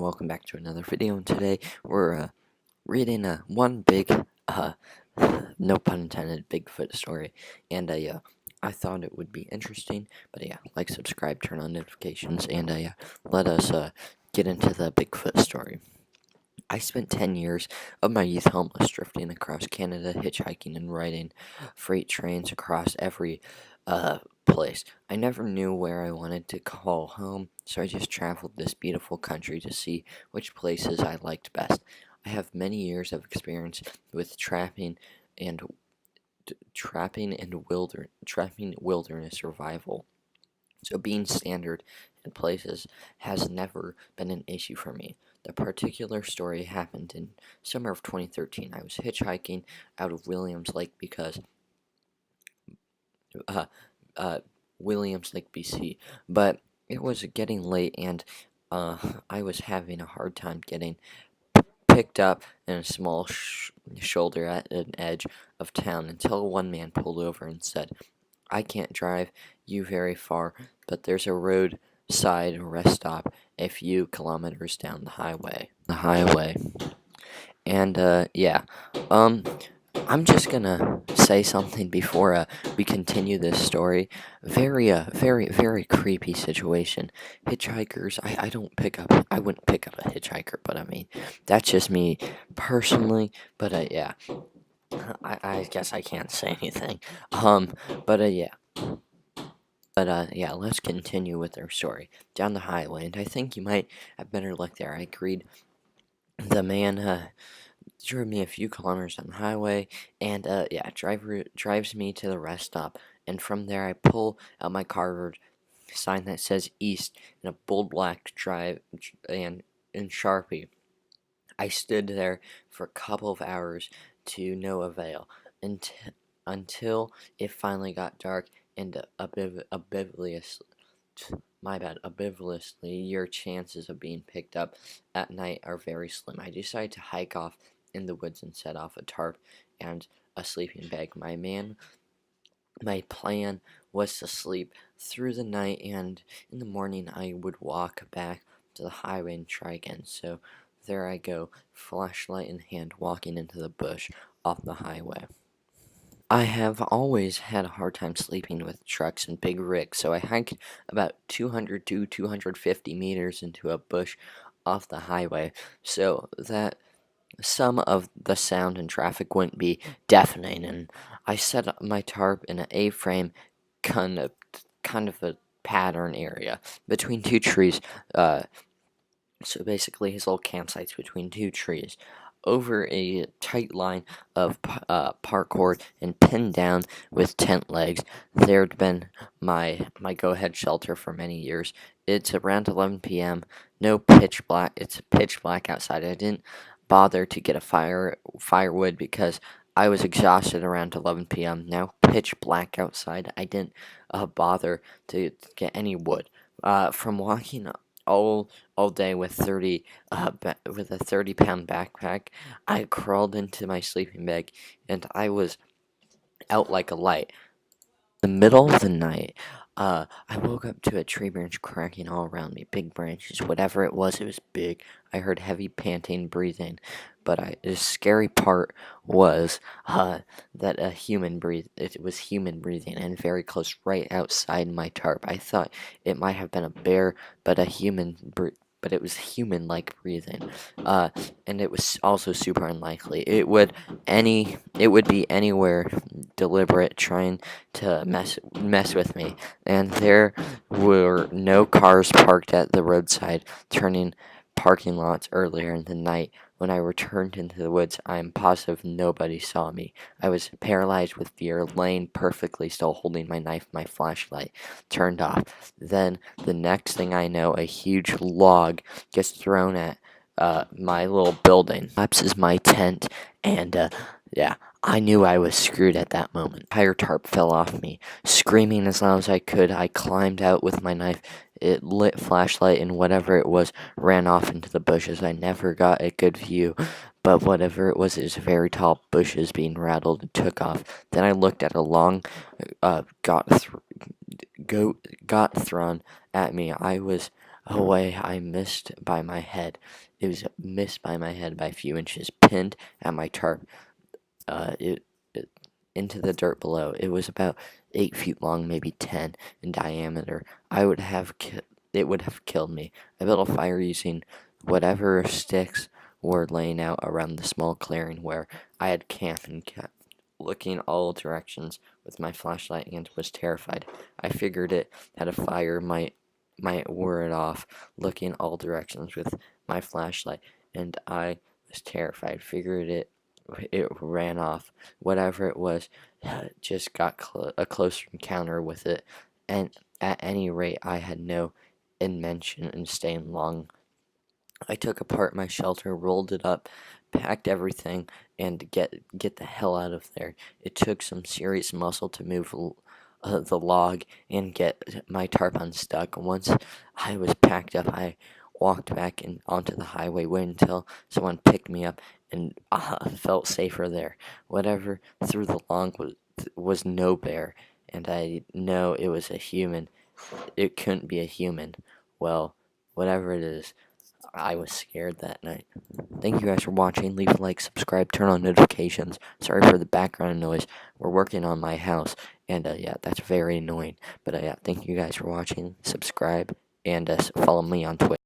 welcome back to another video. And today we're reading one big, no pun intended, Bigfoot story. And I thought it would be interesting. But like, subscribe, turn on notifications, and let us get into the Bigfoot story. I spent 10 years of my youth homeless, drifting across Canada, hitchhiking and riding freight trains across every place. I never knew where I wanted to call home, so I just traveled this beautiful country to see which places I liked best. I have many years of experience with and trapping wilderness survival. So being standard in places has never been an issue for me. The particular story happened in summer of 2013. I was hitchhiking out of Williams Lake Williams Lake, BC, but it was getting late and I was having a hard time getting picked up in a small shoulder at an edge of town until one man pulled over and said, "I can't drive you very far, but there's a roadside rest stop a few kilometers down the highway." And I'm just gonna say something before we continue this story. Very creepy situation. Hitchhikers, I wouldn't pick up a hitchhiker, but I mean, that's just me personally. But I guess I can't say anything. Let's continue with our story. Down the highway, and I think you might have better luck there. I agreed. The man drove me a few kilometers down the highway, and driver drives me to the rest stop. And from there, I pull out my cardboard sign that says East in a bold black drive and in Sharpie. I stood there for a couple of hours to no avail until it finally got dark and ambiguously, your chances of being picked up at night are very slim. I decided to hike off in the woods and set off a tarp and a sleeping bag. My plan was to sleep through the night, and in the morning I would walk back to the highway and try again. So there I go, flashlight in hand, walking into the bush off the highway. I have always had a hard time sleeping with trucks and big rigs, so I hiked about 200 to 250 meters into a bush off the highway so that some of the sound and traffic wouldn't be deafening, and I set up my tarp in an A-frame kind of a pattern area between two trees. So basically his little campsite's between two trees, over a tight line of paracord and pinned down with tent legs. There'd been my go-ahead shelter for many years. It's around 11 p.m. It's pitch black outside. I didn't bother to get a firewood because I was exhausted around 11 p.m. Now pitch black outside. I didn't bother to get any wood. From walking all day with a 30-pound backpack, I crawled into my sleeping bag and I was out like a light. In the middle of the night, I woke up to a tree branch cracking all around me. Big branches, whatever it was big. I heard heavy panting, breathing. But the scary part was that it was human breathing, and very close, right outside my tarp. I thought it might have been a bear, but it was human-like breathing, and it was also super unlikely. It would be anywhere deliberate, trying to mess with me. And there were no cars parked at the roadside, turning parking lots earlier in the night. When I returned into the woods, I am positive nobody saw me. I was paralyzed with fear, laying perfectly still, holding my knife, my flashlight turned off. Then, the next thing I know, a huge log gets thrown at my little building. Collapses my tent, and I knew I was screwed at that moment. The entire tarp fell off me. Screaming as loud as I could, I climbed out with my knife. It lit flashlight, and whatever it was ran off into the bushes. I never got a good view, but whatever it was very tall bushes being rattled and took off. Then I looked at a long got thrown at me. I was away, I missed by my head. It was missed by my head by a few inches, pinned at my tarp, it into the dirt below. It was about 8 feet long, maybe 10 in diameter. It would have killed me. I built a fire using whatever sticks were laying out around the small clearing where I had camped and kept looking all directions with my flashlight and was terrified. I figured it had a fire might ward off, looking all directions with my flashlight, and I was terrified. Figured it ran off. Whatever it was, just got a closer encounter with it, and at any rate, I had no intention in staying long. I took apart my shelter, rolled it up, packed everything, and get the hell out of there. It took some serious muscle to move the log and get my tarp unstuck. Once I was packed up, I walked back onto the highway, waited until someone picked me up, and felt safer there. Whatever threw the log was no bear, and I know it was a human. It couldn't be a human. Well, whatever it is, I was scared that night. Thank you guys for watching. Leave a like, subscribe, turn on notifications. Sorry for the background noise. We're working on my house, and yeah, that's very annoying. But yeah, thank you guys for watching. Subscribe, and follow me on Twitter.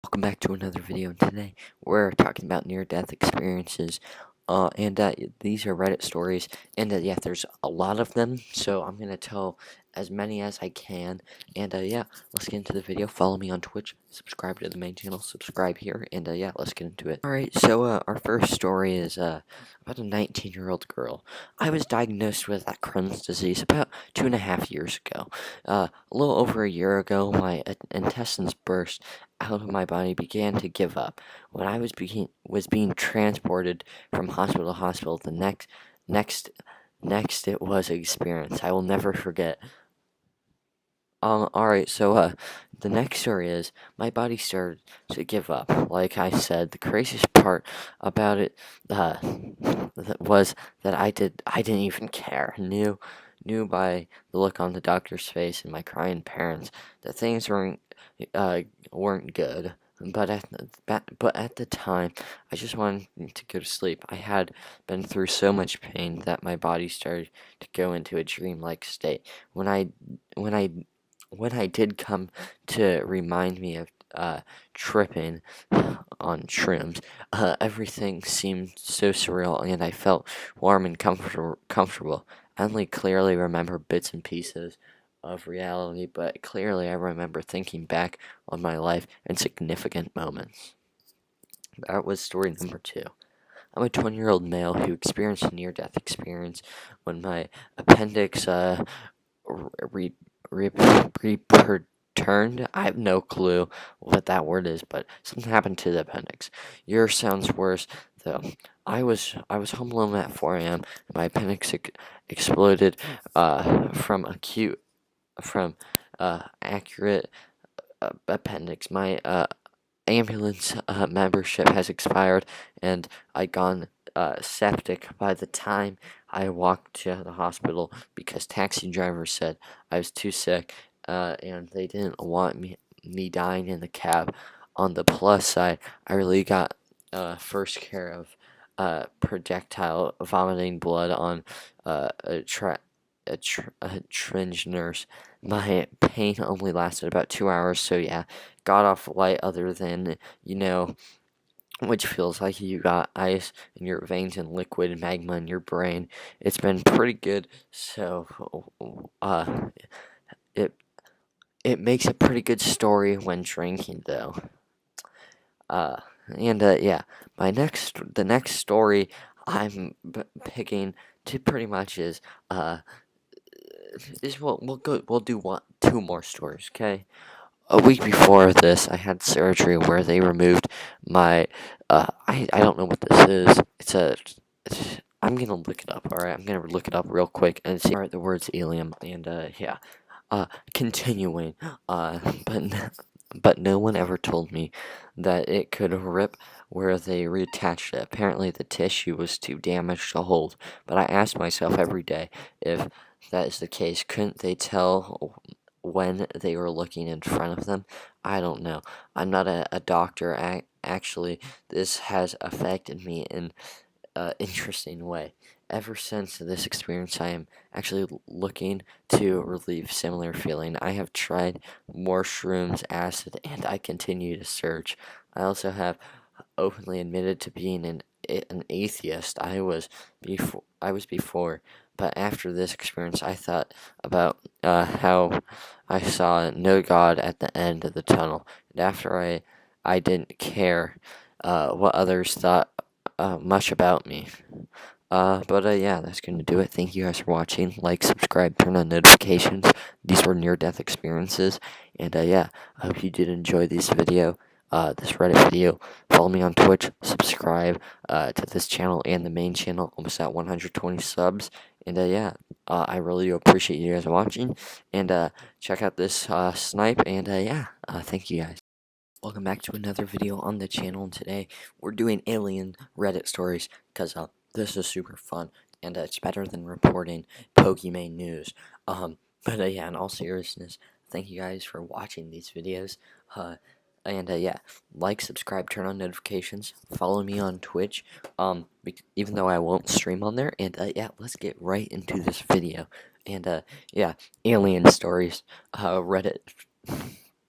Welcome back to another video, and today we're talking about near-death experiences. And these are Reddit stories, and yeah, there's a lot of them, so I'm gonna tell as many as I can. And yeah, let's get into the video. Follow me on Twitch, subscribe to the main channel, subscribe here, and yeah, let's get into it. Alright, so our first story is about a 19-year-old girl. I was diagnosed with Crohn's disease about 2.5 years ago. A little over a year ago, my intestines burst out of my body, began to give up. When I was being transported from hospital to hospital, the next it was an experience I will never forget. Alright, so, the next story is, my body started to give up. Like I said, the craziest part about it, was that I didn't even care. Knew by the look on the doctor's face and my crying parents that things weren't good. But at the time, I just wanted to go to sleep. I had been through so much pain that my body started to go into a dreamlike state. When I did come to remind me of tripping on shrooms, everything seemed so surreal, and I felt warm and comfortable. I only clearly remember bits and pieces of reality, but clearly I remember thinking back on my life in significant moments. That was story number 2. I'm a 20-year-old male who experienced a near-death experience when my appendix returned. I have no clue what that word is, but something happened to the appendix. Yours sounds worse, though. I was home alone at 4 a.m. and my appendix exploded from accurate appendix. My ambulance membership has expired, and I gone septic by the time I walked to the hospital because taxi drivers said I was too sick, and they didn't want me dying in the cab. On the plus side, I really got first care of projectile vomiting blood on a tringe nurse. My pain only lasted about 2 hours, so yeah, got off light other than, which feels like you got ice in your veins and liquid magma in your brain. It's been pretty good, so it makes a pretty good story when drinking, though. And yeah, the next story I'm picking to pretty much is we'll do 2 more stories, okay? A week before this, I had surgery where they removed my, I don't know what this is. I'm gonna look it up, alright? I'm gonna look it up real quick and see. Alright, the word's ilium, and, yeah. Continuing, but no one ever told me that it could rip where they reattached it. Apparently, the tissue was too damaged to hold, but I asked myself every day if that is the case. Couldn't they tell when they were looking in front of them. I don't know. I'm not a doctor. Actually, this has affected me in an interesting way. Ever since this experience, I am actually looking to relieve similar feeling. I have tried more shrooms, acid, and I continue to search. I also have openly admitted to being an atheist. I was before, but after this experience, I thought about how I saw no God at the end of the tunnel, and after I didn't care what others thought much about me. Yeah, that's gonna do it. Thank you guys for watching. Like, subscribe, turn on notifications. These were near-death experiences, and yeah, I hope you did enjoy this Reddit video. Follow me on Twitch. Subscribe to this channel and the main channel. Almost at 120 subs, and yeah, I really do appreciate you guys watching. And check out this snipe. And yeah, thank you guys. Welcome back to another video on the channel, and today we're doing alien Reddit stories, because this is super fun, and it's better than reporting Pokemon news. Yeah, in all seriousness, thank you guys for watching these videos, yeah, like, subscribe, turn on notifications, follow me on Twitch, even though I won't stream on there, and yeah, let's get right into this video, and yeah, alien stories, Reddit.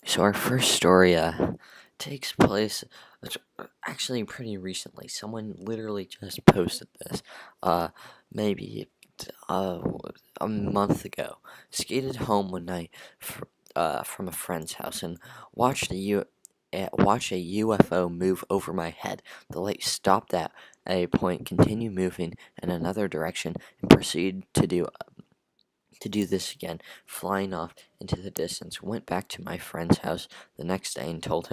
So our first story takes place actually pretty recently. Someone literally just posted this maybe uh, a month ago. Skated home one night from a friend's house and watched watched a UFO move over my head. The light stopped at a point, continued moving in another direction, and proceeded to do this again, flying off into the distance. Went back to my friend's house the next day and told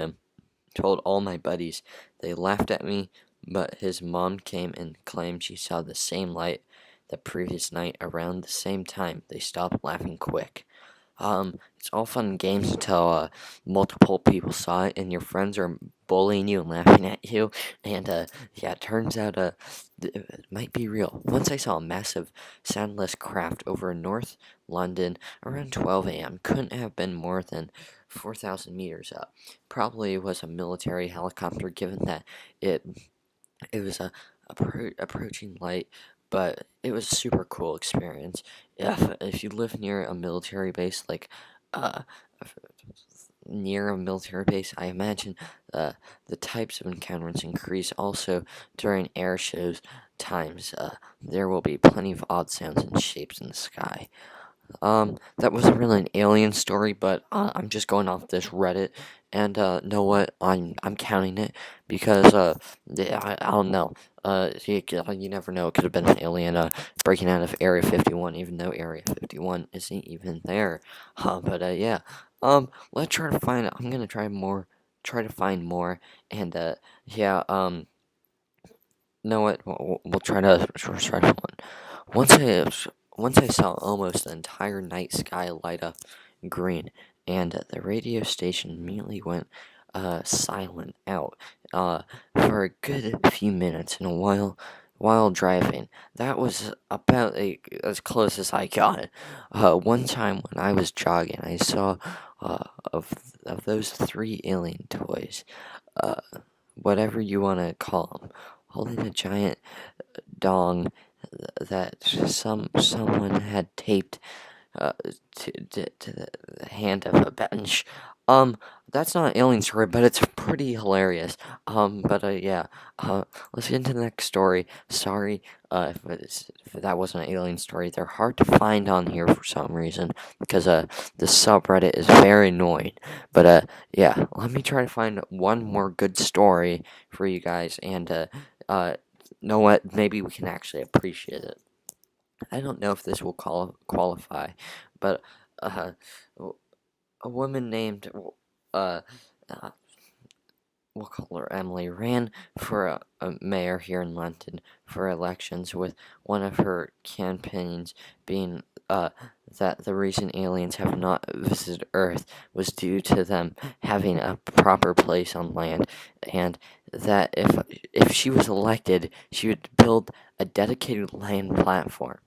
all my buddies. They laughed at me, but his mom came and claimed she saw the same light the previous night around the same time. They stopped laughing quick. It's all fun and games until multiple people saw it and your friends are bullying you and laughing at you, and yeah, it turns out it might be real. Once I saw a massive soundless craft over North London around 12 a.m. Couldn't have been more than 4,000 meters up. Probably was a military helicopter, given that it was a approaching light, but it was a super cool experience. If you live near a military base, like uh, near a military base, I imagine the types of encounters increase. Also, during air shows times, there will be plenty of odd sounds and shapes in the sky. That wasn't really an alien story, but I'm just going off this Reddit, and know what? I'm counting it because yeah, I don't know. You never know. It could have been an alien breaking out of Area 51, even though Area 51 isn't even there. Yeah. Let's try to find. I'm gonna try to find more, and yeah. Know what? We'll try to one. Once I once I saw almost the entire night sky light up green, and the radio station immediately went silent out for a good few minutes. And while driving, that was about as close as I got. One time when I was jogging, I saw of those three alien toys, uh, whatever you want to call them, holding a giant dong that someone had taped to the hand of a bench. That's not an alien story, but it's pretty hilarious. Yeah. Let's get into the next story. Sorry, if that wasn't an alien story. They're hard to find on here for some reason because the subreddit is very annoying. Yeah. Let me try to find one more good story for you guys, and know what? Maybe we can actually appreciate it. I don't know if this will qualify, but a woman named uh, uh, we'll call her Emily, ran for a mayor here in London for elections, with one of her campaigns being that the reason aliens have not visited Earth was due to them having a proper place on land, and that if she was elected, she would build a dedicated land platform.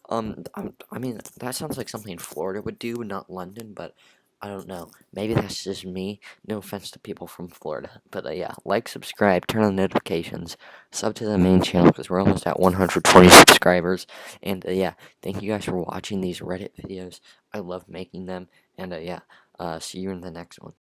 I mean, that sounds like something Florida would do, not London, but I don't know. Maybe that's just me. No offense to people from Florida. But yeah, like, subscribe, turn on notifications, sub to the main channel because we're almost at 120 subscribers. And yeah, thank you guys for watching these Reddit videos. I love making them. And yeah, see you in the next one.